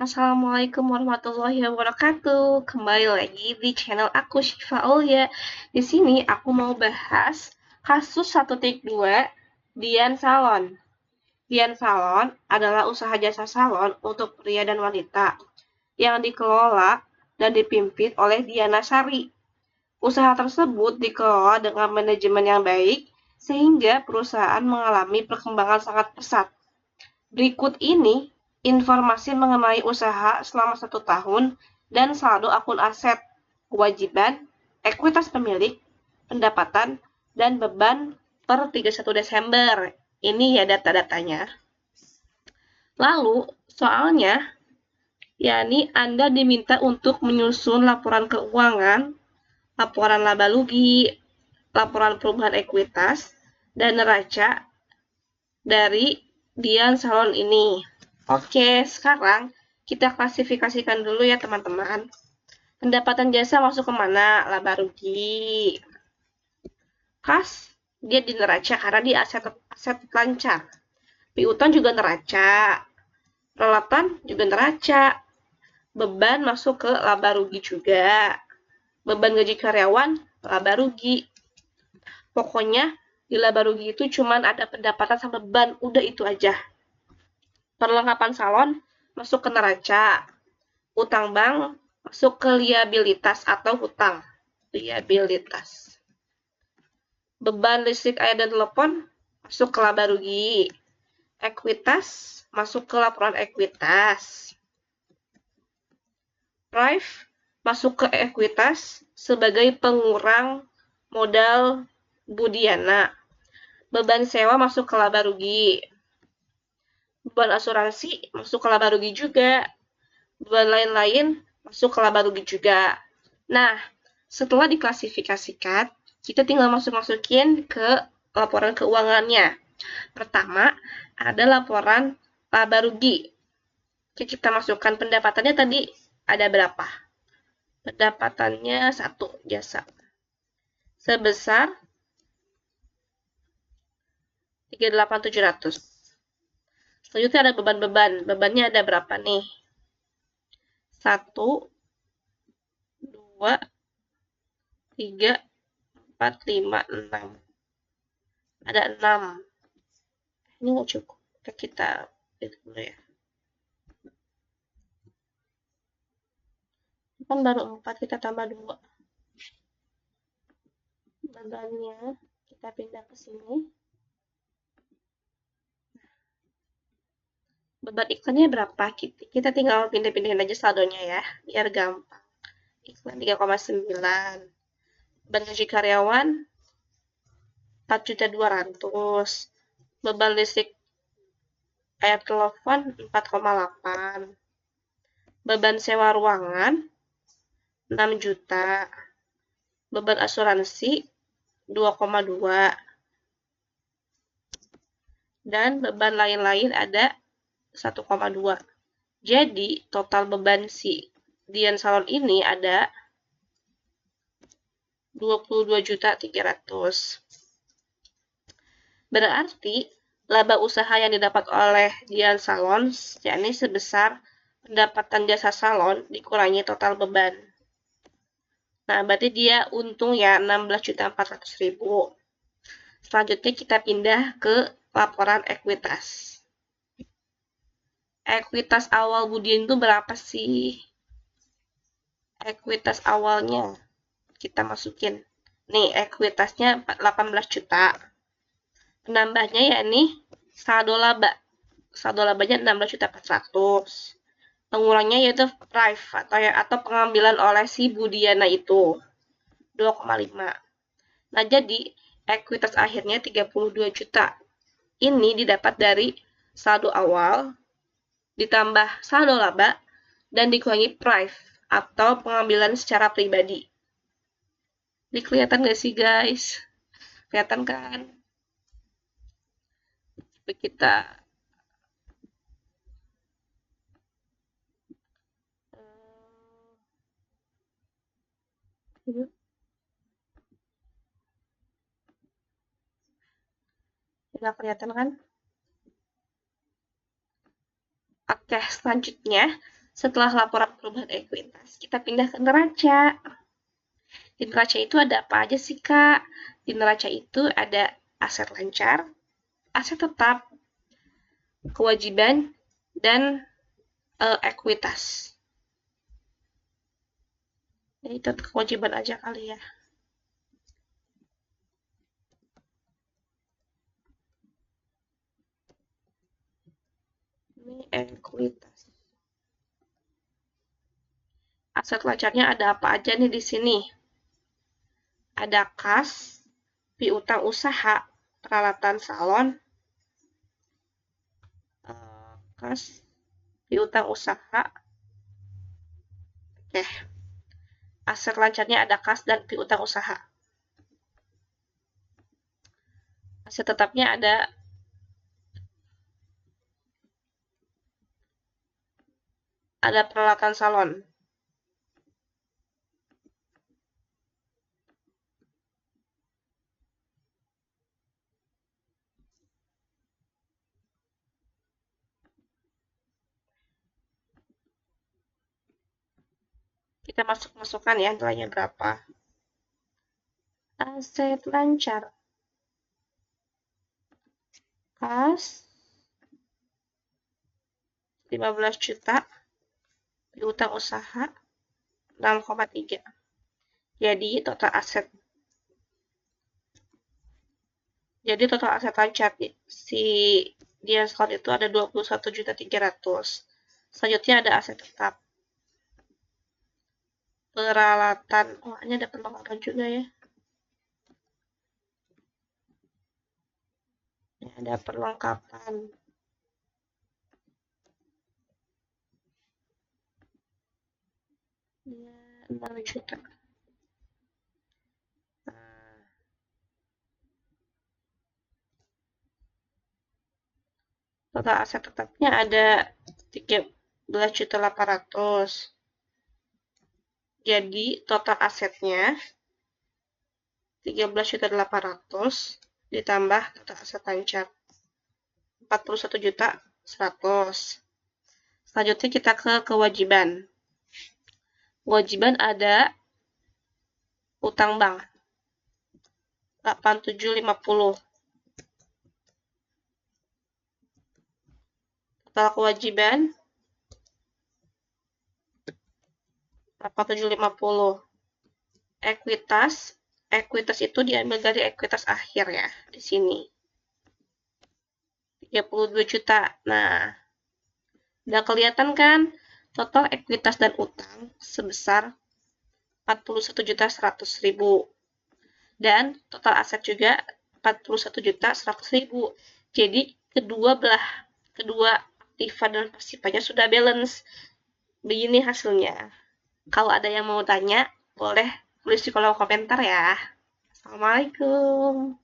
Assalamualaikum warahmatullahi wabarakatuh. Kembali lagi di channel aku Syifa Aulia. Di sini aku mau bahas kasus 1.2 Dian Salon. Dian Salon adalah usaha jasa salon untuk pria dan wanita yang dikelola dan dipimpin oleh Diana Sari. Usaha tersebut dikelola dengan manajemen yang baik sehingga perusahaan mengalami perkembangan sangat pesat. Berikut ini informasi mengenai usaha selama 1 tahun dan saldo akun aset, kewajiban, ekuitas pemilik, pendapatan, dan beban per 31 Desember. Ini ya data-datanya. Lalu, soalnya, yakni Anda diminta untuk menyusun laporan keuangan, laporan laba rugi, laporan perubahan ekuitas, dan neraca dari Dian Salon ini. Oke, sekarang kita klasifikasikan dulu ya teman-teman. Pendapatan jasa masuk ke mana? Laba rugi. Kas, dia di neraca karena dia aset lancar. Piutang juga neraca. Peralatan juga neraca. Beban masuk ke laba rugi juga. Beban gaji karyawan, laba rugi. Pokoknya di laba rugi itu cuma ada pendapatan sama beban, udah itu aja. Perlengkapan salon masuk ke neraca. Utang bank masuk ke liabilitas atau hutang. Liabilitas. Beban listrik, air, dan telepon masuk ke laba rugi. Ekuitas masuk ke laporan ekuitas. Prive masuk ke ekuitas sebagai pengurang modal Budiana. Beban sewa masuk ke laba rugi. Beban asuransi masuk ke laba rugi juga. Beban lain-lain masuk ke laba rugi juga. Nah, setelah diklasifikasikan, kita tinggal masukin ke laporan keuangannya. Pertama, ada laporan laba rugi. Oke, kita masukkan pendapatannya tadi ada berapa? Pendapatannya 1 jasa. Sebesar 38.700. Selanjutnya ada beban-beban. Bebannya ada berapa nih? 1, 2, 3, 4, 5, 6. Ada 6. Ini nggak cukup. Kita lihat dulu ya. Kan baru 4, kita tambah 2. Bebannya kita pindah ke sini. Beban iklannya berapa? Kita tinggal pindah-pindahin aja saldonya ya, biar gampang. Iklan 3,9. Beban gaji karyawan 4.200.000. Beban listrik air telepon 4,8. Beban sewa ruangan 6 juta. Beban asuransi 2,2. Dan beban lain-lain ada 1,2. Jadi, total beban si Dian Salon ini ada 22.300.000. Berarti, laba usaha yang didapat oleh Dian Salon yakni sebesar pendapatan jasa salon dikurangi total beban. Nah, berarti dia untung ya 16.400.000. Selanjutnya kita pindah ke laporan ekuitas. Ekuitas awal Budian itu berapa sih? Ekuitas awalnya kita masukin. Nih, ekuitasnya 18 juta. Penambahnya yakni saldo laba. Saldo labanya 16.400.000. Pengurangnya yaitu prive atau pengambilan oleh si Budiana itu 2,5. Nah, jadi ekuitas akhirnya 32 juta. Ini didapat dari saldo awal ditambah saldo laba dan dikurangi prive atau pengambilan secara pribadi. Ini kelihatan nggak sih guys? Kelihatan kan? Kita nggak kelihatan kan? Oke, selanjutnya Setelah laporan perubahan ekuitas, kita pindah ke neraca. Di neraca itu ada apa aja sih, Kak? Di neraca itu ada aset lancar, aset tetap, kewajiban, dan ekuitas. Ya, itu kewajiban aja kali ya. Ini ekuitas. Aset lancarnya ada apa aja nih di sini? Ada kas, piutang usaha, peralatan salon, kas, piutang usaha. Oke, aset lancarnya ada kas dan piutang usaha. Aset tetapnya ada peralatan salon. Kita masukkan ya nilainya berapa. Aset lancar. Kas 15 juta, piutang usaha 6,3. Jadi total aset lancar si Diaskon itu ada 21.300.000. Selanjutnya ada aset tetap. Peralatan, oh ini ada perlengkapan juga ya. Ini ada perlengkapan. Ya, 6 juta. Total aset tetapnya ada 13.800.000. Jadi total asetnya 13.800.000 ditambah total aset lancar 41.100.000. Selanjutnya kita ke kewajiban. Kewajiban ada utang bank 8750. Total kewajiban 8750. Ekuitas itu diambil dari ekuitas akhir ya, di sini. 32 juta. Nah, udah kelihatan kan total ekuitas dan utang sebesar 41.100.000. Dan total aset juga 41.100.000. Jadi kedua aktiva dan pasifanya sudah balance. Begini hasilnya. Kalau ada yang mau tanya, boleh tulis di kolom komentar ya. Assalamualaikum.